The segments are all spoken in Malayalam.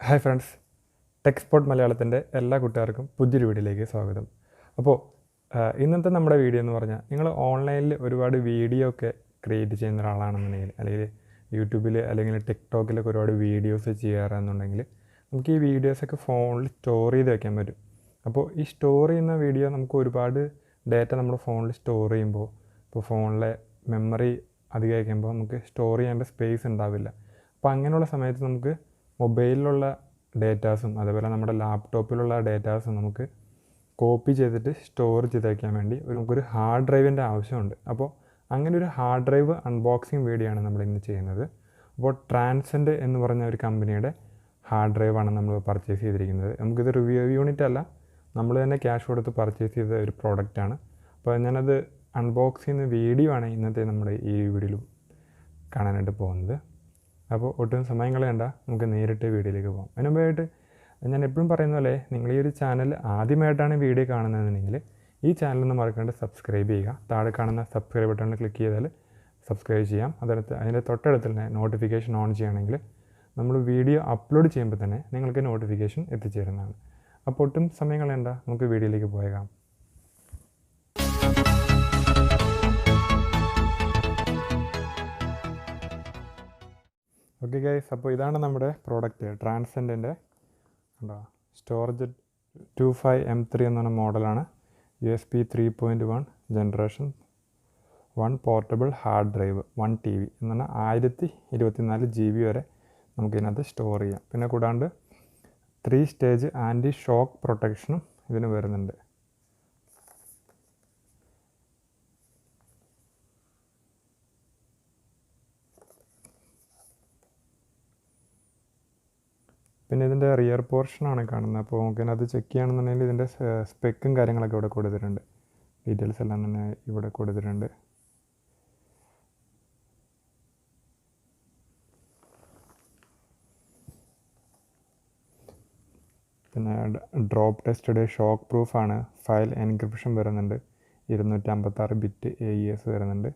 ഹായ് ഫ്രണ്ട്സ്, ടെക്സ്പോർട്ട് മലയാളത്തിൻ്റെ എല്ലാ കൂട്ടുകാർക്കും പുതിയൊരു വീഡിയോയിലേക്ക് സ്വാഗതം. അപ്പോൾ ഇന്നത്തെ നമ്മുടെ വീഡിയോ എന്ന് പറഞ്ഞാൽ, നിങ്ങൾ ഓൺലൈനിൽ ഒരുപാട് വീഡിയോ ഒക്കെ ക്രിയേറ്റ് ചെയ്യുന്ന ഒരാളാണെന്നുണ്ടെങ്കിൽ, അല്ലെങ്കിൽ യൂട്യൂബിൽ അല്ലെങ്കിൽ ടിക്ടോക്കിലൊക്കെ ഒരുപാട് വീഡിയോസ് ചെയ്യാറെന്നുണ്ടെങ്കിൽ, നമുക്ക് ഈ വീഡിയോസൊക്കെ ഫോണിൽ സ്റ്റോർ ചെയ്ത് വയ്ക്കാൻ പറ്റും. അപ്പോൾ ഈ സ്റ്റോർ ചെയ്യുന്ന വീഡിയോ നമുക്ക് ഒരുപാട് ഡാറ്റ നമ്മുടെ ഫോണിൽ സ്റ്റോർ ചെയ്യുമ്പോൾ, ഇപ്പോൾ ഫോണിലെ മെമ്മറി അധികം വയ്ക്കുമ്പോൾ നമുക്ക് സ്റ്റോർ ചെയ്യേണ്ട സ്പേസ് ഉണ്ടാവില്ല. അപ്പോൾ അങ്ങനെയുള്ള സമയത്ത് നമുക്ക് മൊബൈലിലുള്ള ഡേറ്റാസും അതുപോലെ നമ്മുടെ ലാപ്ടോപ്പിലുള്ള ഡേറ്റാസും നമുക്ക് കോപ്പി ചെയ്തിട്ട് സ്റ്റോർ ചെയ്ത് വയ്ക്കാൻ വേണ്ടി നമുക്കൊരു ഹാർഡ് ഡ്രൈവിൻ്റെ ആവശ്യമുണ്ട്. അപ്പോൾ അങ്ങനെ ഒരു ഹാർഡ് ഡ്രൈവ് അൺബോക്സിങ് വീഡിയോ ആണ് നമ്മൾ ഇന്ന് ചെയ്യുന്നത്. അപ്പോൾ ട്രാൻസെൻഡ് എന്ന് പറഞ്ഞ ഒരു കമ്പനിയുടെ ഹാർഡ് ഡ്രൈവാണ് നമ്മൾ പർച്ചേസ് ചെയ്തിരിക്കുന്നത്. നമുക്കിത് റിവ്യൂ യൂണിറ്റ് അല്ല, നമ്മൾ തന്നെ ക്യാഷ് കൊടുത്ത് പർച്ചേസ് ചെയ്ത ഒരു പ്രോഡക്റ്റാണ്. അപ്പോൾ ഞാനത് അൺബോക്സ് ചെയ്യുന്ന വീഡിയോ ആണ് ഇന്നത്തെ നമ്മുടെ ഈ വീഡിയോയിൽ കാണാനായിട്ട് പോകുന്നത്. അപ്പോൾ ഒട്ടും സമയം കളയണ്ട, നമുക്ക് നേരിട്ട് വീഡിയോയിലേക്ക് പോകാം. അതിന് മുമ്പായിട്ട് ഞാൻ എപ്പോഴും പറയുന്ന പോലെ, നിങ്ങൾ ഈ ഒരു ചാനൽ ആദ്യമായിട്ടാണ് വീഡിയോ കാണുന്നതെന്നുണ്ടെങ്കിൽ ഈ ചാനലൊന്ന് മറക്കാണ്ട് സബ്സ്ക്രൈബ് ചെയ്യുക. താഴെ കാണുന്ന സബ്സ്ക്രൈബ് ബട്ടണിൽ ക്ലിക്ക് ചെയ്താൽ സബ്സ്ക്രൈബ് ചെയ്യാം. അതിൻ്റെ തൊട്ടടുത്ത് തന്നെ നോട്ടിഫിക്കേഷൻ ഓൺ ചെയ്യുകയാണെങ്കിൽ നമ്മൾ വീഡിയോ അപ്ലോഡ് ചെയ്യുമ്പോൾ തന്നെ നിങ്ങൾക്ക് നോട്ടിഫിക്കേഷൻ എത്തിച്ചേരുന്നതാണ്. അപ്പോൾ ഒട്ടും സമയം കളയണ്ട, നമുക്ക് വീഡിയോയിലേക്ക് പോയേക്കാം. ഓക്കെ ഗൈസ്, അപ്പോൾ ഇതാണ് നമ്മുടെ പ്രോഡക്റ്റ് ട്രാൻസെൻഡിൻ്റെ സ്റ്റോറേജ് 25M3 എന്ന് പറഞ്ഞ മോഡലാണ്. USB 3.1 generation 1 portable hard drive 1 TB എന്ന് പറഞ്ഞാൽ 1024 GB വരെ നമുക്കിതിനകത്ത് സ്റ്റോർ ചെയ്യാം. പിന്നെ കൂടാണ്ട് 3 സ്റ്റേജ് ആൻറ്റി ഷോക്ക് പ്രൊട്ടക്ഷനും ഇതിന് വരുന്നുണ്ട്. പിന്നെ ഇതിൻ്റെ റിയർ പോർഷനാണ് കാണുന്നത്. അപ്പോൾ നമുക്കിതിനകത്ത് ചെക്ക് ചെയ്യുകയാണെന്നുണ്ടെങ്കിൽ ഇതിൻ്റെ സ്പെക്കും കാര്യങ്ങളൊക്കെ ഇവിടെ കൊടുത്തിട്ടുണ്ട്. ഡീറ്റെയിൽസ് എല്ലാം തന്നെ ഇവിടെ കൊടുത്തിട്ടുണ്ട്. പിന്നെ ഡ്രോപ്പ് ടെസ്റ്റഡ് ഷോക്ക് പ്രൂഫാണ്. ഫയൽ എൻക്രിപ്ഷൻ വരുന്നുണ്ട്. 256 ബിറ്റ് AES വരുന്നുണ്ട്.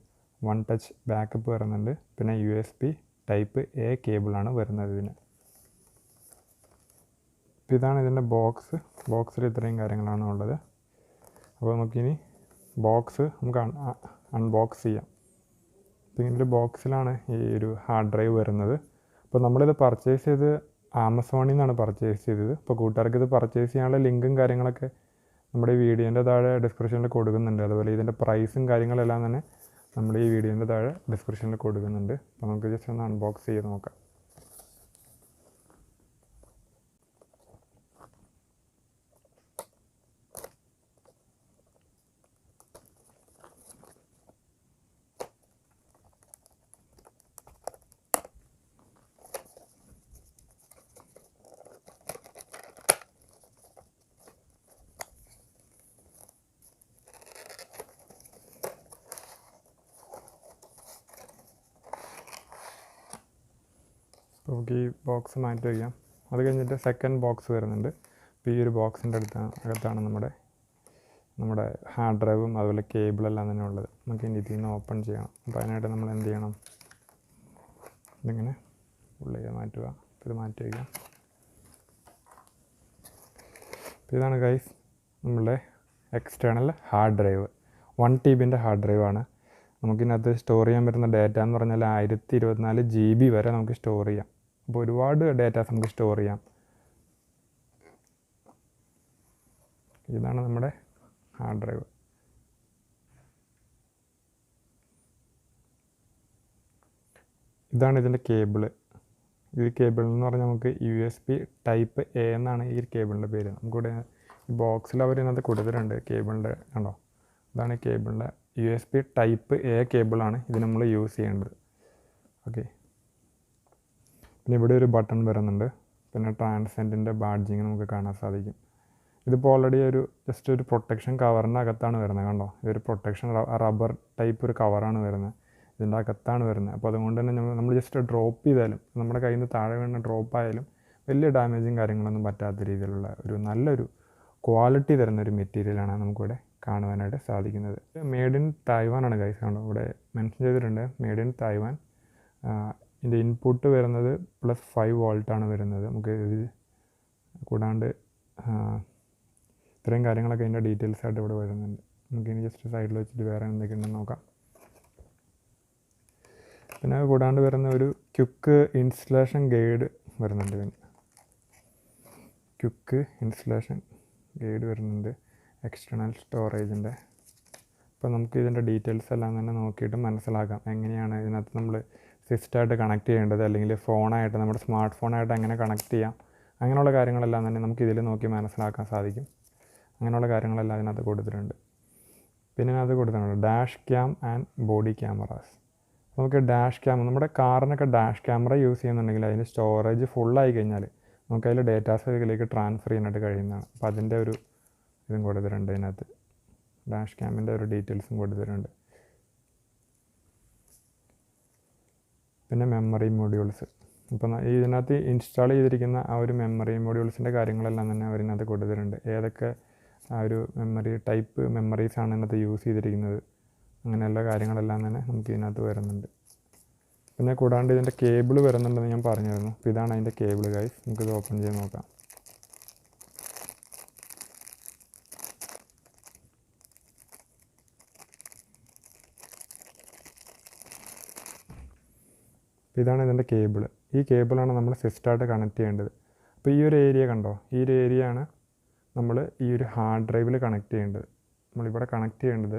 1 ടച്ച് ബാക്കപ്പ് വരുന്നുണ്ട്. പിന്നെ USB Type A കേബിളാണ് വരുന്നത് ഇതിന്. ഇതാണ് ഇതിൻ്റെ ബോക്സിൽ ഇത്രയും കാര്യങ്ങളാണ് ഉള്ളത്. അപ്പോൾ നമുക്കിനി നമുക്ക് അൺബോക്സ് ചെയ്യാം. അപ്പോൾ ഇതിൻ്റെ ബോക്സിലാണ് ഈ ഒരു ഹാർഡ് ഡ്രൈവ് വരുന്നത്. അപ്പോൾ നമ്മളിത് പർച്ചേസ് ചെയ്ത് ആമസോണിൽ നിന്നാണ് പർച്ചേസ് ചെയ്തത്. അപ്പോൾ കൂട്ടുകാർക്ക് ഇത് പർച്ചേസ് ചെയ്യാനുള്ള ലിങ്കും കാര്യങ്ങളൊക്കെ നമ്മുടെ ഈ വീഡിയോൻ്റെ താഴെ ഡിസ്ക്രിപ്ഷനിൽ കൊടുക്കുന്നുണ്ട്. അതുപോലെ ഇതിൻ്റെ പ്രൈസും കാര്യങ്ങളെല്ലാം തന്നെ നമ്മുടെ ഈ വീഡിയോൻ്റെ താഴെ ഡിസ്ക്രിപ്ഷനിൽ കൊടുക്കുന്നുണ്ട്. അപ്പോൾ നമുക്ക് ജസ്റ്റ് ഒന്ന് അൺബോക്സ് ചെയ്ത് നോക്കാം. നമുക്ക് ഈ ബോക്സ് മാറ്റി വയ്ക്കാം. അത് കഴിഞ്ഞിട്ട് സെക്കൻഡ് ബോക്സ് വരുന്നുണ്ട്. അപ്പോൾ ഈ ഒരു ബോക്സിൻ്റെ അകത്താണ് നമ്മുടെ ഹാർഡ് ഡ്രൈവും അതുപോലെ കേബിളെല്ലാം തന്നെ ഉള്ളത്. നമുക്ക് ഇതിൽ നിന്ന് ഓപ്പൺ ചെയ്യണം. അപ്പോൾ അതിനായിട്ട് നമ്മൾ എന്ത് ചെയ്യണം, ഇതിങ്ങനെ ഉള്ളിലേക്ക് മാറ്റുക. ഇത് മാറ്റി വയ്ക്കാം. അപ്പോൾ ഇതാണ് ഗൈസ് നമ്മളുടെ എക്സ്റ്റേണൽ ഹാർഡ് ഡ്രൈവ്. 1 TBൻ്റെ ഹാർഡ് ഡ്രൈവാണ്. നമുക്കിതിനകത്ത് സ്റ്റോർ ചെയ്യാൻ പറ്റുന്ന ഡാറ്റ എന്ന് പറഞ്ഞാൽ 1024 GB വരെ നമുക്ക് സ്റ്റോർ ചെയ്യാം. അപ്പോൾ ഒരുപാട് ഡാറ്റാസ് നമുക്ക് സ്റ്റോർ ചെയ്യാം. ഇതാണ് നമ്മുടെ ഹാർഡ് ഡ്രൈവ്. ഇതാണ് ഇതിൻ്റെ കേബിള്. ഈ കേബിൾ എന്ന് പറഞ്ഞാൽ നമുക്ക് USB Type A എന്നാണ് ഈ കേബിളിൻ്റെ പേര്. നമുക്കിവിടെ ഈ ബോക്സിൽ അവർ ഇതിനകത്ത് കൊടുത്തിട്ടുണ്ട് കേബിളിൻ്റെ. കണ്ടോ, ഇതാണ് കേബിളിൻ്റെ USB Type A കേബിളാണ് ഇത് നമ്മൾ യൂസ് ചെയ്യേണ്ടത്. ഓക്കെ, പിന്നെ ഇവിടെ ഒരു ബട്ടൺ വരുന്നുണ്ട്. പിന്നെ ട്രാൻസെൻഡിൻ്റെ ബാഡ്ജിങ് നമുക്ക് കാണാൻ സാധിക്കും. ഇതിപ്പോൾ ഓൾറെഡി ജസ്റ്റ് ഒരു പ്രൊട്ടക്ഷൻ കവറിൻ്റെ അകത്താണ് വരുന്നത്. കണ്ടോ, ഇതൊരു പ്രൊട്ടക്ഷൻ റബ്ബർ ടൈപ്പ് ഒരു കവറാണ് വരുന്നത്. ഇതിൻ്റെ അകത്താണ് വരുന്നത്. അപ്പോൾ അതുകൊണ്ട് തന്നെ നമ്മൾ ജസ്റ്റ് ഡ്രോപ്പ് ചെയ്താലും, നമ്മുടെ കയ്യിൽ നിന്ന് താഴെ വീണ് ഡ്രോപ്പ് ആയാലും വലിയ ഡാമേജും കാര്യങ്ങളൊന്നും പറ്റാത്ത രീതിയിലുള്ള നല്ലൊരു ക്വാളിറ്റി തരുന്ന ഒരു മെറ്റീരിയലാണ് നമുക്കിവിടെ കാണുവാനായിട്ട് സാധിക്കുന്നത്. മെയ്ഡ് ഇൻ തായ്വാൻ ആണ് ഗൈസ്. കണ്ടോ, ഇവിടെ മെൻഷൻ ചെയ്തിട്ടുണ്ട് മെയ്ഡ് ഇൻ തായ്വാൻ. ഇതിൻ്റെ ഇൻപുട്ട് വരുന്നത് +5 വോൾട്ടാണ് വരുന്നത്. നമുക്ക് ഇത് കൂടാണ്ട് ഇത്രയും കാര്യങ്ങളൊക്കെ അതിൻ്റെ ഡീറ്റെയിൽസ് ആയിട്ട് ഇവിടെ വരുന്നുണ്ട്. നമുക്കിനി ജസ്റ്റ് സൈഡിൽ വെച്ചിട്ട് വേറെ എന്തൊക്കെയുണ്ടെന്ന് നോക്കാം. പിന്നെ അത് കൂടാണ്ട് വരുന്ന ഒരു ക്വിക്ക് ഇൻസ്റ്റലേഷൻ ഗൈഡ് വരുന്നുണ്ട്. പിന്നെ ക്വിക്ക് ഇൻസ്റ്റലേഷൻ ഗൈഡ് വരുന്നുണ്ട് എക്സ്റ്റേണൽ സ്റ്റോറേജിൻ്റെ. അപ്പോൾ നമുക്ക് ഇതിൻ്റെ ഡീറ്റെയിൽസ് എല്ലാം തന്നെ നോക്കിയിട്ട് മനസ്സിലാക്കാം എങ്ങനെയാണ് ഇതിനകത്ത് നമ്മൾ സിസ്റ്റമായിട്ട് കണക്ട് ചെയ്യേണ്ടത്, അല്ലെങ്കിൽ ഫോണായിട്ട് നമ്മുടെ സ്മാർട്ട് ഫോണായിട്ട് എങ്ങനെ കണക്ട് ചെയ്യാം, അങ്ങനെയുള്ള കാര്യങ്ങളെല്ലാം തന്നെ നമുക്ക് ഇതിൽ നോക്കി മനസ്സിലാക്കാൻ സാധിക്കും. അങ്ങനെയുള്ള കാര്യങ്ങളെല്ലാം അതിനകത്ത് കൊടുത്തിട്ടുണ്ട്. പിന്നെ അതിനകത്ത് കൊടുത്തിട്ടുണ്ട് dash cam and body cameras. നമുക്ക് ഡാഷ് ക്യാം, നമ്മുടെ കാറിനൊക്കെ ഡാഷ് ക്യാമറ യൂസ് ചെയ്യുന്നുണ്ടെങ്കിൽ അതിന് സ്റ്റോറേജ് ഫുള്ളായി കഴിഞ്ഞാൽ നമുക്ക് അതിൽ ഡേറ്റാസ് ഇതിലേക്ക് ട്രാൻസ്ഫർ ചെയ്യാനായിട്ട് കഴിയുന്നതാണ്. അപ്പോൾ അതിൻ്റെ ഒരു ഇതും കൊടുത്തിട്ടുണ്ട് ഇതിനകത്ത്. ഡാഷ് ക്യാമിൻ്റെ ഒരു ഡീറ്റെയിൽസും കൊടുത്തിട്ടുണ്ട്. പിന്നെ മെമ്മറി മൊഡ്യൂൾസ്, ഇപ്പം ഇതിനകത്ത് ഇൻസ്റ്റാൾ ചെയ്തിരിക്കുന്ന ആ ഒരു മെമ്മറി മൊഡ്യൂൾസിൻ്റെ കാര്യങ്ങളെല്ലാം തന്നെ അവരിനകത്ത് കൊടുത്തിട്ടുണ്ട്. ഏതൊക്കെ ആ ഒരു മെമ്മറി ടൈപ്പ് മെമ്മറീസാണ് ഇതിനകത്ത് യൂസ് ചെയ്തിരിക്കുന്നത്, അങ്ങനെയുള്ള കാര്യങ്ങളെല്ലാം തന്നെ നമുക്ക് ഇതിനകത്ത് വരുന്നുണ്ട്. പിന്നെ കൂടാണ്ട് ഇതിൻ്റെ കേബിൾ വരുന്നുണ്ടെന്ന് ഞാൻ പറഞ്ഞിരുന്നു. അപ്പോൾ ഇതാണ് അതിൻ്റെ കേബിൾ ഗൈസ്. നമുക്കിത് ഓപ്പൺ ചെയ്ത് നോക്കാം. ഇതാണ് ഇതിൻ്റെ കേബിൾ. ഈ കേബിളാണ് നമ്മൾ സിസ്റ്റമായിട്ട് കണക്ട് ചെയ്യേണ്ടത്. അപ്പോൾ ഈ ഒരു ഏരിയ കണ്ടോ, ഈ ഒരു ഏരിയ ആണ് നമ്മൾ ഈ ഒരു ഹാർഡ് ഡ്രൈവിൽ കണക്ട് ചെയ്യേണ്ടത്. നമ്മളിവിടെ കണക്ട് ചെയ്യേണ്ടത്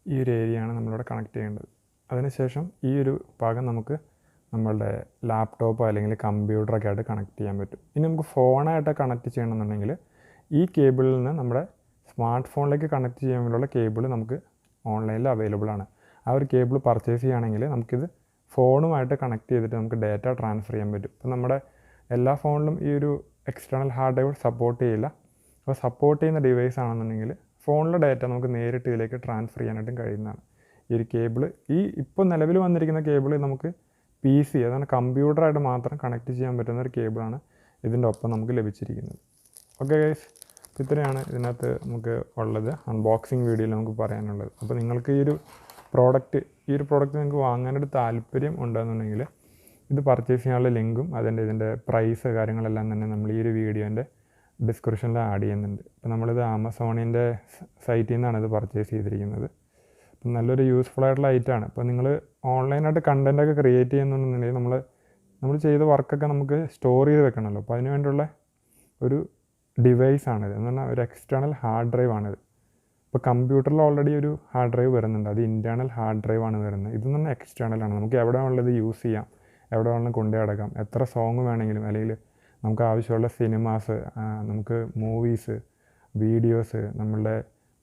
ഈ ഒരു ഏരിയ ആണ് നമ്മളിവിടെ കണക്ട് ചെയ്യേണ്ടത്. അതിനുശേഷം ഈ ഒരു ഭാഗം നമുക്ക് നമ്മളുടെ ലാപ്ടോപ്പോ അല്ലെങ്കിൽ കമ്പ്യൂട്ടറൊക്കെ ആയിട്ട് കണക്ട് ചെയ്യാൻ പറ്റും. ഇനി നമുക്ക് ഫോണായിട്ട് കണക്ട് ചെയ്യണമെന്നുണ്ടെങ്കിൽ ഈ കേബിളിൽ നിന്ന് നമ്മുടെ സ്മാർട്ട് ഫോണിലേക്ക് കണക്ട് ചെയ്യാൻ വേണ്ടിയുള്ള കേബിൾ നമുക്ക് ഓൺലൈനിൽ അവൈലബിൾ ആണ്. ആ ഒരു കേബിൾ പർച്ചേസ് ചെയ്യുകയാണെങ്കിൽ നമുക്കിത് ഫോണുമായിട്ട് കണക്ട് ചെയ്തിട്ട് നമുക്ക് ഡാറ്റ ട്രാൻസ്ഫർ ചെയ്യാൻ പറ്റും. അപ്പോൾ നമ്മുടെ എല്ലാ ഫോണിലും ഈ ഒരു എക്സ്റ്റേണൽ ഹാർഡ് ഡ്രൈവ് സപ്പോർട്ട് ചെയ്യില്ല. അപ്പോൾ സപ്പോർട്ട് ചെയ്യുന്ന ഡിവൈസ് ആണെന്നുണ്ടെങ്കിൽ ഫോണിലെ ഡാറ്റ നമുക്ക് നേരിട്ട് ഇതിലേക്ക് ട്രാൻസ്ഫർ ചെയ്യാനായിട്ടും കഴിയുന്നതാണ്. ഈ ഒരു കേബിൾ, ഈ ഇപ്പോൾ നിലവിൽ വന്നിരിക്കുന്ന കേബിൾ നമുക്ക് PC, അതാണ് കമ്പ്യൂട്ടറായിട്ട് മാത്രം കണക്ട് ചെയ്യാൻ പറ്റുന്ന ഒരു കേബിളാണ് ഇതിൻ്റെ ഒപ്പം നമുക്ക് ലഭിച്ചിരിക്കുന്നത്. ഓക്കെ ഗൈസ്, അപ്പോൾ ഇത്രയാണ് ഇതിനകത്ത് നമുക്ക് ഉള്ളത് അൺബോക്സിങ് വീഡിയോയിൽ നമുക്ക് പറയാനുള്ളത്. അപ്പോൾ നിങ്ങൾക്ക് ഈ ഒരു പ്രോഡക്റ്റ് നിങ്ങൾക്ക് വാങ്ങാനായിട്ട് താല്പര്യം ഉണ്ടെന്നുണ്ടെങ്കിൽ ഇത് പർച്ചേസ് ചെയ്യാനുള്ള ലിങ്കും ഇതിൻ്റെ പ്രൈസ് കാര്യങ്ങളെല്ലാം തന്നെ നമ്മൾ ഈ ഒരു വീഡിയോൻ്റെ ഡിസ്ക്രിപ്ഷനിൽ ആഡ് ചെയ്യുന്നുണ്ട്. അപ്പോൾ നമ്മളിത് ആമസോണിൻ്റെ സൈറ്റിൽ നിന്നാണ് ഇത് പർച്ചേസ് ചെയ്തിരിക്കുന്നത്. അപ്പം നല്ലൊരു യൂസ്ഫുൾ ആയിട്ടുള്ള ഐറ്റമാണ്. അപ്പോൾ നിങ്ങൾ ഓൺലൈനായിട്ട് കണ്ടൻറ്റൊക്കെ ക്രിയേറ്റ് ചെയ്യുന്നുണ്ടെന്നുണ്ടെങ്കിൽ നമ്മൾ ചെയ്ത വർക്കൊക്കെ നമുക്ക് സ്റ്റോർ ചെയ്ത് വെക്കണമല്ലോ. അപ്പോൾ അതിന് വേണ്ടിയുള്ള ഒരു ഡിവൈസാണിത്. എന്ന് പറഞ്ഞാൽ ഒരു എക്സ്റ്റേണൽ ഹാർഡ് ഡ്രൈവ് ആണിത്. ഇപ്പോൾ കമ്പ്യൂട്ടറിൽ ഓൾറെഡി ഒരു ഹാർഡ് ഡ്രൈവ് വരുന്നുണ്ട്, അത് ഇൻറ്റേർണൽ ഹാർഡ് ഡ്രൈവ് ആണ് വരുന്നത്. ഇതെന്ന് പറഞ്ഞാൽ എക്സ്റ്റേണലാണ്. നമുക്ക് എവിടെ ഉള്ളത് യൂസ് ചെയ്യാം, എവിടെ വേണമെങ്കിലും കൊണ്ടു നടക്കാം. എത്ര സോങ് വേണമെങ്കിലും, അല്ലെങ്കിൽ നമുക്ക് ആവശ്യമുള്ള സിനിമാസ്, നമുക്ക് മൂവീസ്, വീഡിയോസ്, നമ്മളുടെ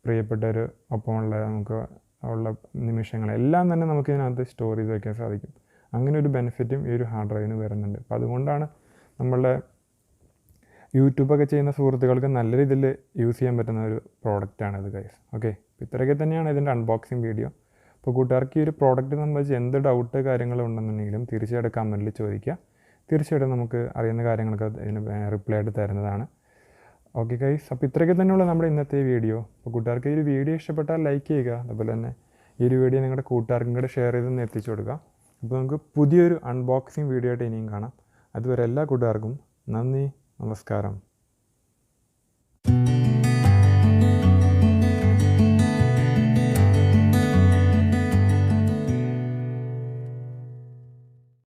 പ്രിയപ്പെട്ടവർ ഒപ്പമുള്ള നമുക്ക് ഉള്ള നിമിഷങ്ങൾ എല്ലാം തന്നെ നമുക്ക് ഇതിനകത്ത് സ്റ്റോർ ചെയ്ത് വയ്ക്കാൻ സാധിക്കും. അങ്ങനെ ഒരു ബെനിഫിറ്റും ഈ ഒരു ഹാർഡ് ഡ്രൈവിന് വരുന്നുണ്ട്. അപ്പോൾ അതുകൊണ്ടാണ് നമ്മളുടെ യൂട്യൂബൊക്കെ ചെയ്യുന്ന സുഹൃത്തുക്കൾക്ക് നല്ല രീതിയിൽ യൂസ് ചെയ്യാൻ പറ്റുന്ന ഒരു പ്രോഡക്റ്റാണിത് ഗൈസ്. ഓക്കെ, അപ്പോൾ ഇത്രയൊക്കെ തന്നെയാണ് ഇതിൻ്റെ അൺബോക്സിങ് വീഡിയോ. അപ്പോൾ കൂട്ടുകാർക്ക് ഈ ഒരു പ്രോഡക്റ്റ് സംബന്ധിച്ച് എന്ത് ഡൗട്ട് കാര്യങ്ങളുണ്ടെന്നുണ്ടെങ്കിലും തീർച്ചയായിട്ടും കമൻറ്റിൽ ചോദിക്കുക. തീർച്ചയായിട്ടും നമുക്ക് അറിയുന്ന കാര്യങ്ങളൊക്കെ ഇതിന് റിപ്ലൈ ആയിട്ട് തരുന്നതാണ്. ഓക്കെ ഗൈസ്, അപ്പോൾ ഇത്രയൊക്കെ തന്നെയുള്ള നമ്മുടെ ഇന്നത്തെ വീഡിയോ. അപ്പോൾ കൂട്ടുകാർക്ക് ഈ ഒരു വീഡിയോ ഇഷ്ടപ്പെട്ടാൽ ലൈക്ക് ചെയ്യുക. അതുപോലെ തന്നെ ഈ ഒരു വീഡിയോ നിങ്ങളുടെ കൂട്ടുകാർക്കും കൂടെ ഷെയർ ചെയ്തൊന്ന് എത്തിച്ചു കൊടുക്കുക. അപ്പോൾ നമുക്ക് പുതിയൊരു അൺബോക്സിങ് വീഡിയോ ആയിട്ട് ഇനിയും കാണാം. അതുവരെ എല്ലാ കൂട്ടുകാർക്കും നന്ദി, നമസ്കാരം.